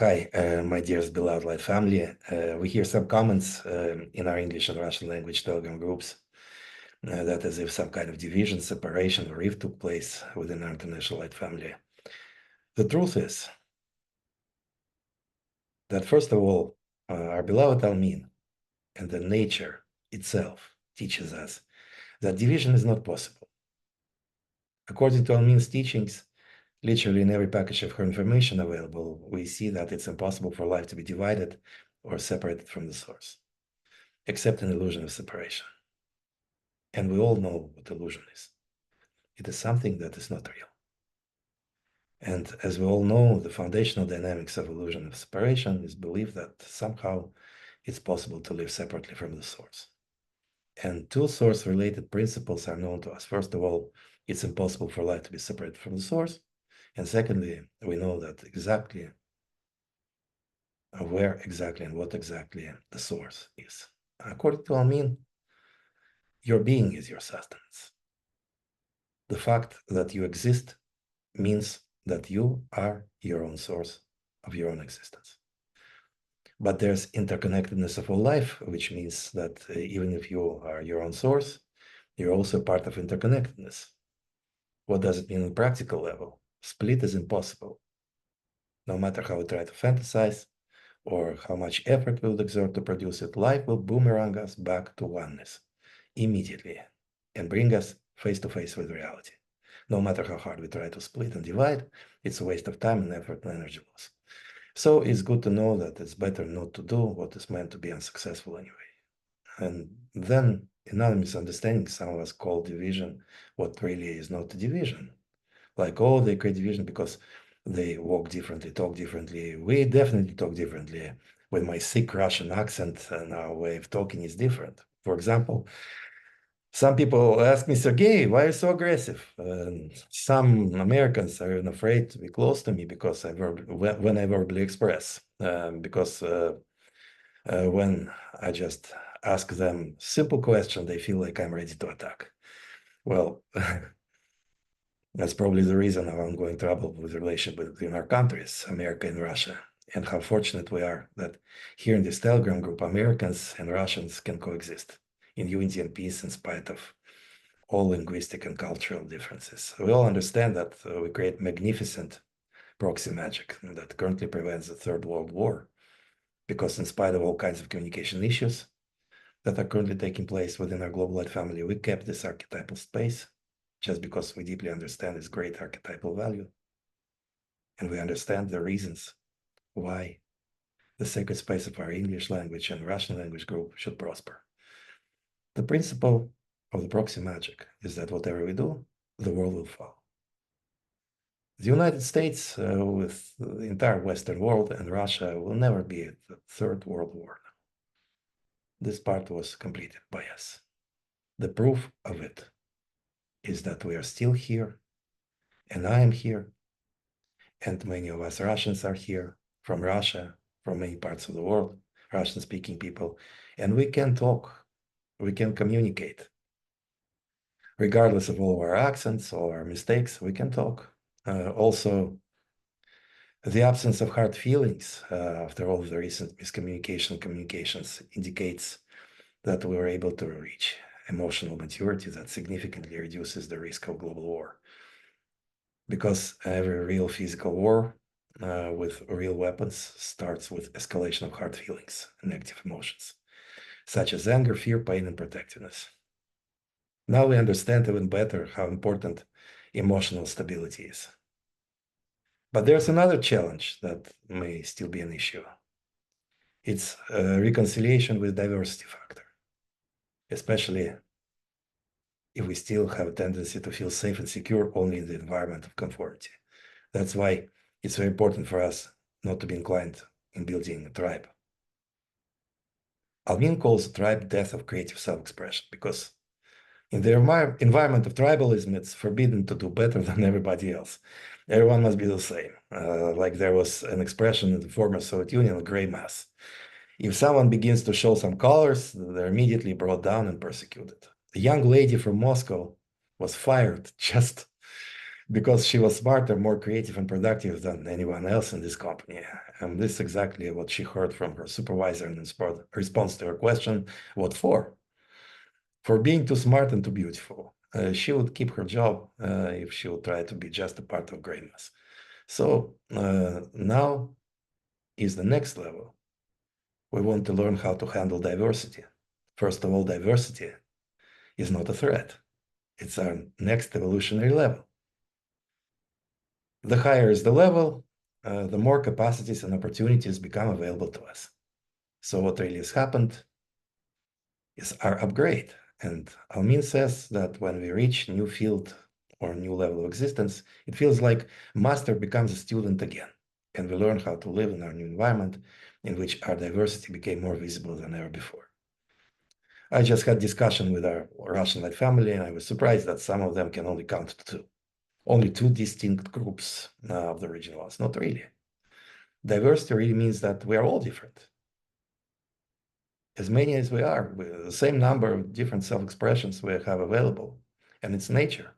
Hi, my dearest beloved Light family. We hear some comments in our English and Russian language Telegram groups that as if some kind of division, separation, or rift took place within our international Light family. The truth is that, first of all, our beloved Almine and the nature itself teaches us that division is not possible. According to Almine's teachings, literally in every package of her information available, we see that it's impossible for life to be divided or separated from the source, except an illusion of separation. And we all know what illusion is. It is something that is not real. And as we all know, the foundational dynamics of illusion of separation is belief that somehow it's possible to live separately from the source. And two source-related principles are known to us. First of all, it's impossible for life to be separated from the source. And secondly, we know that exactly where exactly and what exactly the source is. According to Almin, your being is your sustenance. The fact that you exist means that you are your own source of your own existence. But there's interconnectedness of all life, which means that even if you are your own source, you're also part of interconnectedness. What does it mean on a practical level? Split is impossible. No matter how we try to fantasize or how much effort we would exert to produce it, life will boomerang us back to oneness immediately and bring us face to face with reality. No matter how hard we try to split and divide, it's a waste of time and effort and energy loss. So it's good to know that it's better not to do what is meant to be unsuccessful anyway. And then another misunderstanding, some of us call division what really is not a division. Like, oh, they create division because they walk differently, talk differently. We definitely talk differently. With my thick Russian accent and our way of talking is different. For example, some people ask me, Sergey, why are you so aggressive? Some Americans are even afraid to be close to me because when I verbally express. Because when I just ask them simple question, they feel like I'm ready to attack. Well, that's probably the reason of ongoing trouble with the relationship between our countries, America and Russia, and how fortunate we are that here in this Telegram group, Americans and Russians can coexist in unity and peace in spite of all linguistic and cultural differences. We all understand that we create magnificent proxy magic that currently prevents the Third World War, because in spite of all kinds of communication issues that are currently taking place within our global light family, we kept this archetypal space just because we deeply understand its great archetypal value. And we understand the reasons why the sacred space of our English language and Russian language group should prosper. The principle of the proxy magic is that whatever we do, the world will follow. The United States, with the entire Western world and Russia, will never be at the Third World War. This part was completed by us. The proof of it is that we are still here, and I am here, and many of us Russians are here from Russia, from many parts of the world, Russian-speaking people, and we can talk, we can communicate. Regardless of all of our accents or our mistakes, we can talk. Also, the absence of hard feelings after all of the recent communications indicates that we were able to reach emotional maturity that significantly reduces the risk of global war. Because every real physical war with real weapons starts with escalation of hard feelings and negative emotions, such as anger, fear, pain, and protectiveness. Now we understand even better how important emotional stability is. But there's another challenge that may still be an issue. It's reconciliation with diversity factor, especially if we still have a tendency to feel safe and secure only in the environment of conformity. That's why it's very important for us not to be inclined in building a tribe. Almin calls tribe death of creative self-expression because in the environment of tribalism, it's forbidden to do better than everybody else. Everyone must be the same. Like there was an expression in the former Soviet Union, gray mass. If someone begins to show some colors, they're immediately brought down and persecuted. A young lady from Moscow was fired just because she was smarter, more creative, and productive than anyone else in this company. And this is exactly what she heard from her supervisor in response to her question, what for? For being too smart and too beautiful. She would keep her job if she would try to be just a part of greatness. So now is the next level. We want to learn how to handle diversity. First of all, diversity is not a threat. It's our next evolutionary level. The higher is the level, the more capacities and opportunities become available to us. So what really has happened is our upgrade. And Almine says that when we reach new field or new level of existence, it feels like master becomes a student again. And we learn how to live in our new environment in which our diversity became more visible than ever before. I just had discussion with our Russian-led family, and I was surprised that some of them can only count to two. Only two distinct groups of the original ones. Not really. Diversity really means that we are all different. As many as we are, with the same number of different self-expressions we have available, and it's nature.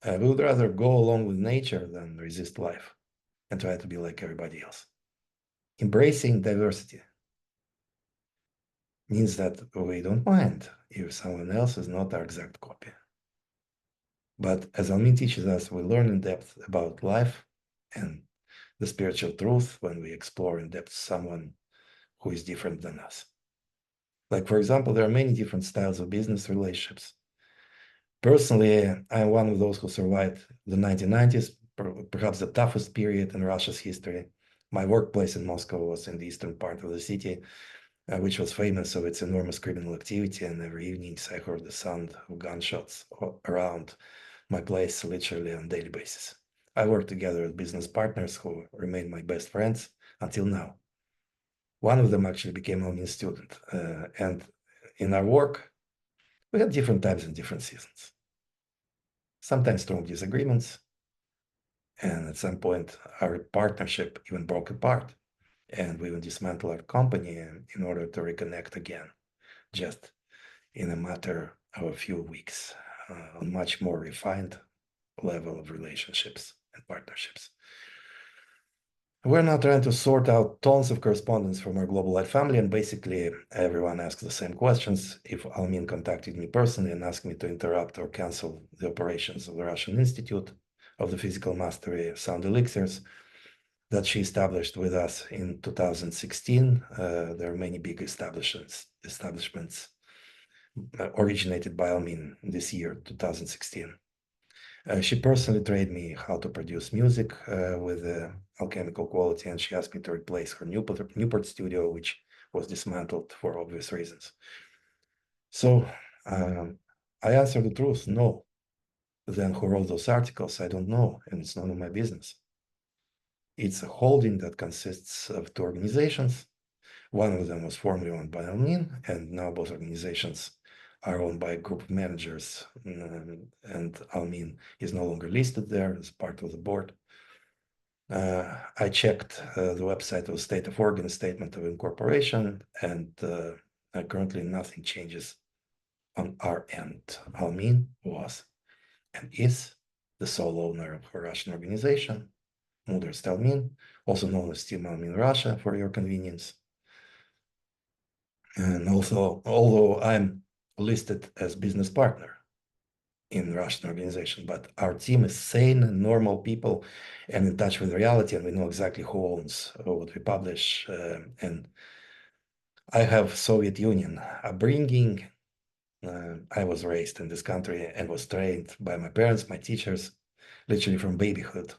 We would rather go along with nature than resist life and try to be like everybody else. Embracing diversity means that we don't mind if someone else is not our exact copy. But as Almin teaches us, we learn in depth about life and the spiritual truth when we explore in depth someone who is different than us. Like, for example, there are many different styles of business relationships. Personally, I'm one of those who survived the 1990s, perhaps the toughest period in Russia's history. My workplace in Moscow was in the eastern part of the city, which was famous for its enormous criminal activity, and every evening I heard the sound of gunshots around my place literally on a daily basis. I worked together with business partners who remain my best friends until now. One of them actually became a student, and in our work, we had different times and different seasons. Sometimes strong disagreements, and at some point, our partnership even broke apart, and we even dismantled our company in order to reconnect again, just in a matter of a few weeks, on much more refined level of relationships and partnerships. We're now trying to sort out tons of correspondence from our global life family, and basically everyone asks the same questions. If Almin contacted me personally and asked me to interrupt or cancel the operations of the Russian Institute of the Physical Mastery of Sound Elixirs that she established with us in 2016, there are many big establishments originated by Almin this year, 2016. She personally trained me how to produce music with alchemical quality, and she asked me to replace her Newport studio, which was dismantled for obvious reasons. So I answered the truth, no. Then who wrote those articles? I don't know, and it's none of my business. It's a holding that consists of two organizations. One of them was formerly owned by Almin, and now both organizations are owned by a group of managers, and Almin is no longer listed there as part of the board. I checked the website of the State of Oregon Statement of Incorporation, and currently nothing changes on our end. Almin was and is the sole owner of her Russian organization, Mudrost Almin, also known as Team Almin Russia for your convenience. And also, although I'm listed as business partner in Russian organization, but our team is sane and normal people and in touch with reality, and we know exactly who owns what we publish. And I have Soviet Union upbringing. I was raised in this country and was trained by my parents, my teachers, literally from babyhood,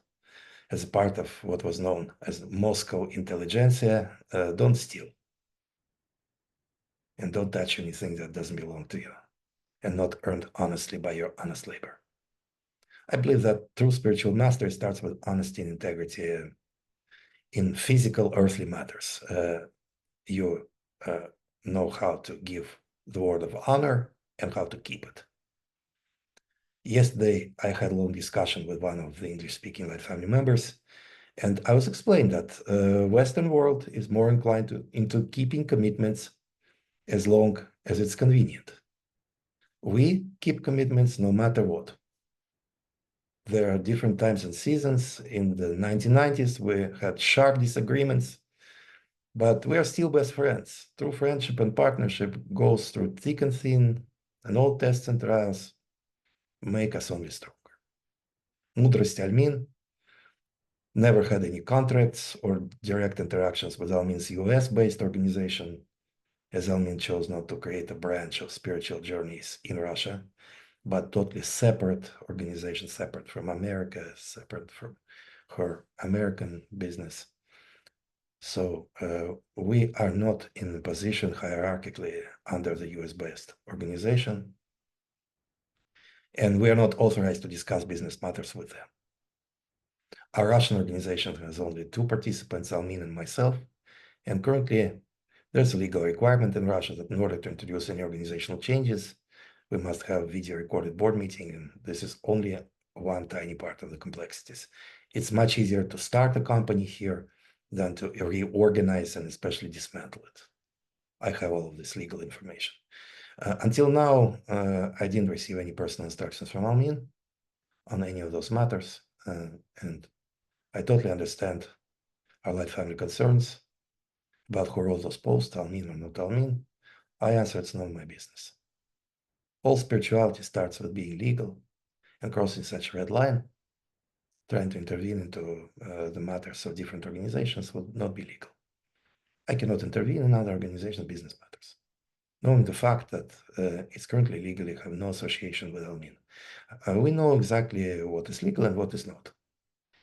as a part of what was known as Moscow intelligentsia. Don't steal. And don't touch anything that doesn't belong to you and not earned honestly by your honest labor. I believe that true spiritual mastery starts with honesty and integrity in physical earthly matters. You know how to give the word of honor and how to keep it. Yesterday, I had a long discussion with one of the English-speaking Light family members, and I was explaining that Western world is more inclined into keeping commitments as long as it's convenient. We keep commitments no matter what. There are different times and seasons. In the 1990s, we had sharp disagreements, but we are still best friends. True friendship and partnership goes through thick and thin, and all tests and trials make us only stronger. Мудрость Almine never had any contracts or direct interactions with Almine's US-based organization, as Almine chose not to create a branch of spiritual journeys in Russia, but totally separate organization, separate from America, separate from her American business. So we are not in a position hierarchically under the US-based organization, and we are not authorized to discuss business matters with them. Our Russian organization has only two participants, Almin and myself, and currently there's a legal requirement in Russia that in order to introduce any organizational changes, we must have a video recorded board meeting, and this is only one tiny part of the complexities. It's much easier to start a company here than to reorganize and especially dismantle it. I have all of this legal information. Until now, I didn't receive any personal instructions from Almin on any of those matters, and I totally understand our light family concerns about who wrote those posts, Almin or not Almin. I answer it's none of my business. All spirituality starts with being legal, and crossing such a red line, trying to intervene into the matters of different organizations would not be legal. I cannot intervene in other organizations' business matters, knowing the fact that it's currently legally have no association with Almin. We know exactly what is legal and what is not.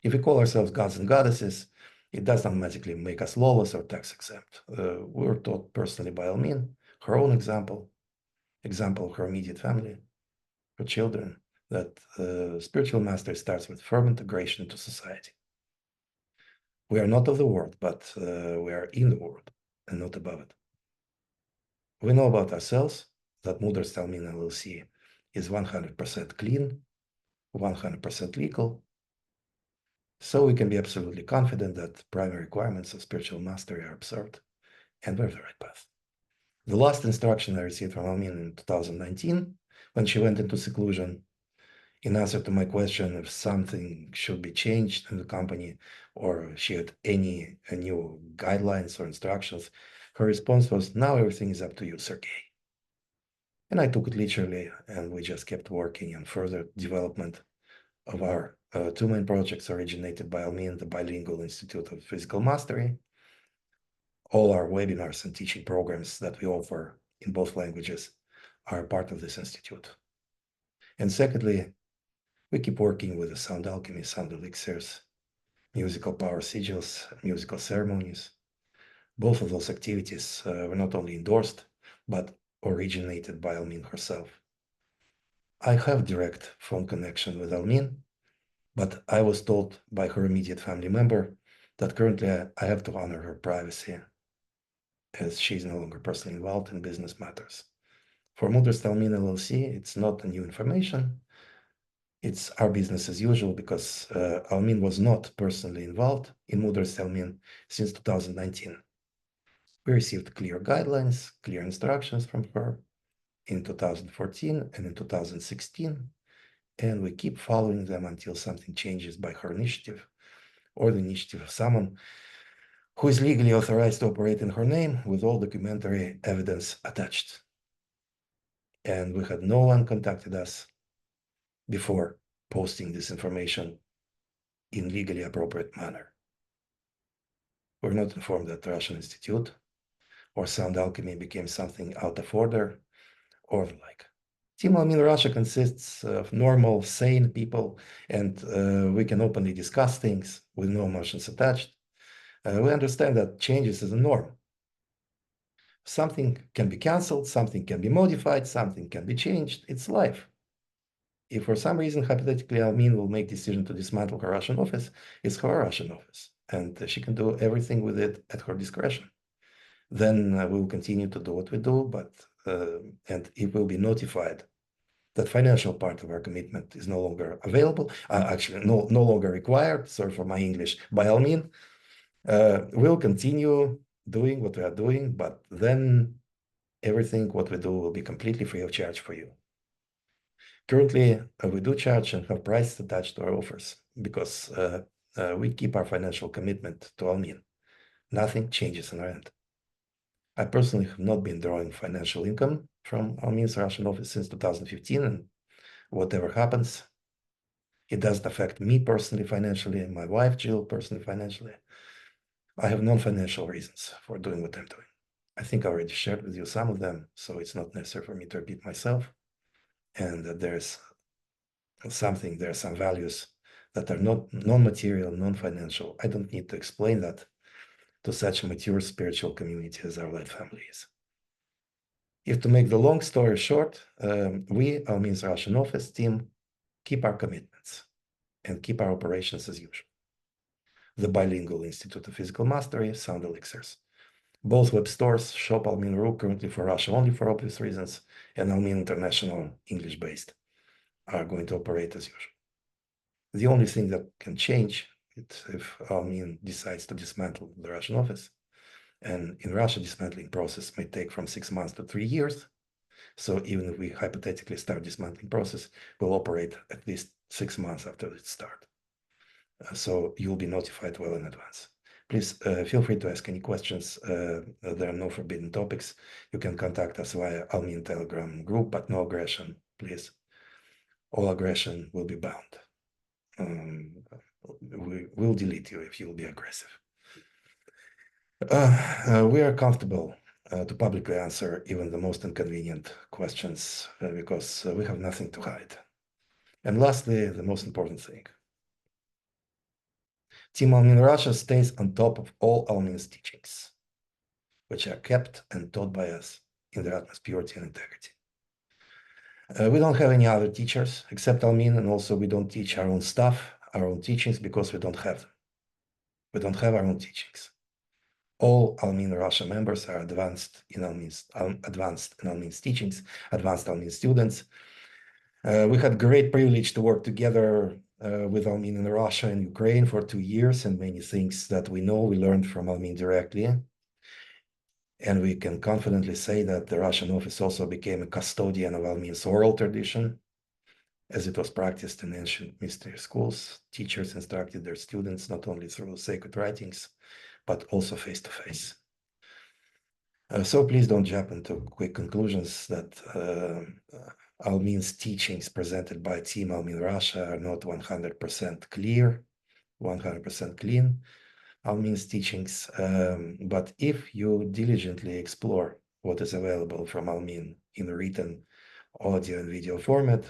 If we call ourselves gods and goddesses, it doesn't automatically make us lawless or tax exempt. We were taught personally by Almin, her own example of her immediate family, her children, that spiritual mastery starts with firm integration into society. We are not of the world, but we are in the world and not above it. We know about ourselves that Mudrost Almine LLC is 100% clean, 100% legal, so we can be absolutely confident that primary requirements of spiritual mastery are observed and we're on the right path. The last instruction I received from Almine in 2019, when she went into seclusion, in answer to my question if something should be changed in the company or she had any new guidelines or instructions, her response was, now everything is up to you, Sergey. And I took it literally, and we just kept working on further development of our two main projects originated by Almin, the Bilingual Institute of Physical Mastery. All our webinars and teaching programs that we offer in both languages are part of this institute. And secondly, we keep working with the sound alchemy, sound elixirs, musical power sigils, musical ceremonies. Both of those activities were not only endorsed, but originated by Almin herself. I have direct phone connection with Almin, but I was told by her immediate family member that currently I have to honor her privacy as she is no longer personally involved in business matters. For Mudrost Almin LLC, it's not a new information. It's our business as usual because Almin was not personally involved in Mudrost Almin since 2019. We received clear guidelines, clear instructions from her in 2014 and in 2016, and we keep following them until something changes by her initiative or the initiative of someone who is legally authorized to operate in her name with all documentary evidence attached. And we had no one contacted us before posting this information in legally appropriate manner. We're not informed that the Russian Institute or Sound Alchemy became something out of order or the like. Team Almin Russia consists of normal, sane people, and we can openly discuss things with no emotions attached. We understand that changes is a norm. Something can be canceled, something can be modified, something can be changed. It's life. If for some reason, hypothetically, Almin will make decision to dismantle her Russian office, it's her Russian office, and she can do everything with it at her discretion. Then we will continue to do what we do, but and it will be notified that financial part of our commitment is no longer available, actually no longer required, sorry for my English, by Almin. We'll continue doing what we are doing, but then everything what we do will be completely free of charge for you. Currently, we do charge and have prices attached to our offers because we keep our financial commitment to Almine. Nothing changes on our end. I personally have not been drawing financial income from Almine's Russian office since 2015, and whatever happens, it doesn't affect me personally financially, and my wife Jill personally financially. I have non-financial reasons for doing what I'm doing. I think I already shared with you some of them, so it's not necessary for me to repeat myself. And there's there are some values that are not non-material, non-financial. I don't need to explain that to such a mature spiritual community as our light family is. If to make the long story short, we, Almine's Russian office team, keep our commitments and keep our operations as usual. The Bilingual Institute of Physical Mastery, Sound Elixirs. Both web stores, Shop Almine.ru, currently for Russia only for obvious reasons, and Almine International, English-based, are going to operate as usual. The only thing that can change is if Almine decides to dismantle the Russian office. And in Russia, dismantling process may take from 6 months to 3 years. So even if we hypothetically start dismantling process, we'll operate at least 6 months after it start. So you'll be notified well in advance. Please feel free to ask any questions. There are no forbidden topics. You can contact us via Almine Telegram group, but no aggression, please. All aggression will be bound. We will delete you if you'll be aggressive. We are comfortable to publicly answer even the most inconvenient questions because we have nothing to hide. And lastly, the most important thing. Team Almine Russia stays on top of all Almine's teachings, which are kept and taught by us in their utmost purity and integrity. We don't have any other teachers except Almine, and also we don't teach our own stuff, our own teachings, because we don't have them. We don't have our own teachings. All Almine Russia members are advanced in Almine's teachings, advanced Almine students. We had great privilege to work together with Almine in Russia and Ukraine for 2 years, and many things that we know we learned from Almine directly. And we can confidently say that the Russian office also became a custodian of Almine's oral tradition, as it was practiced in ancient mystery schools. Teachers instructed their students not only through sacred writings, but also face-to-face. So please don't jump into quick conclusions that Almine's teachings presented by Team Almine Russia are not 100% clear, 100% clean. Almine's teachings, but if you diligently explore what is available from Almine in written, audio, and video format,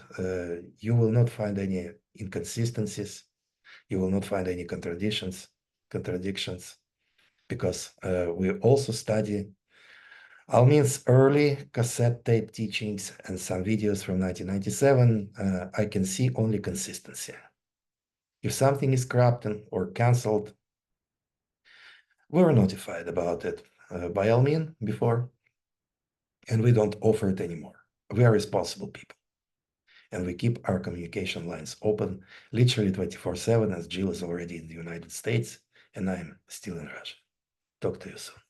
you will not find any inconsistencies, you will not find any contradictions, because we also study Almine's early cassette tape teachings and some videos from 1997. I can see only consistency. If something is corrupted or cancelled, we were notified about it by Almine before, and we don't offer it anymore. We are responsible people, and we keep our communication lines open literally 24/7, as Jill is already in the United States, and I'm still in Russia. Talk to you soon.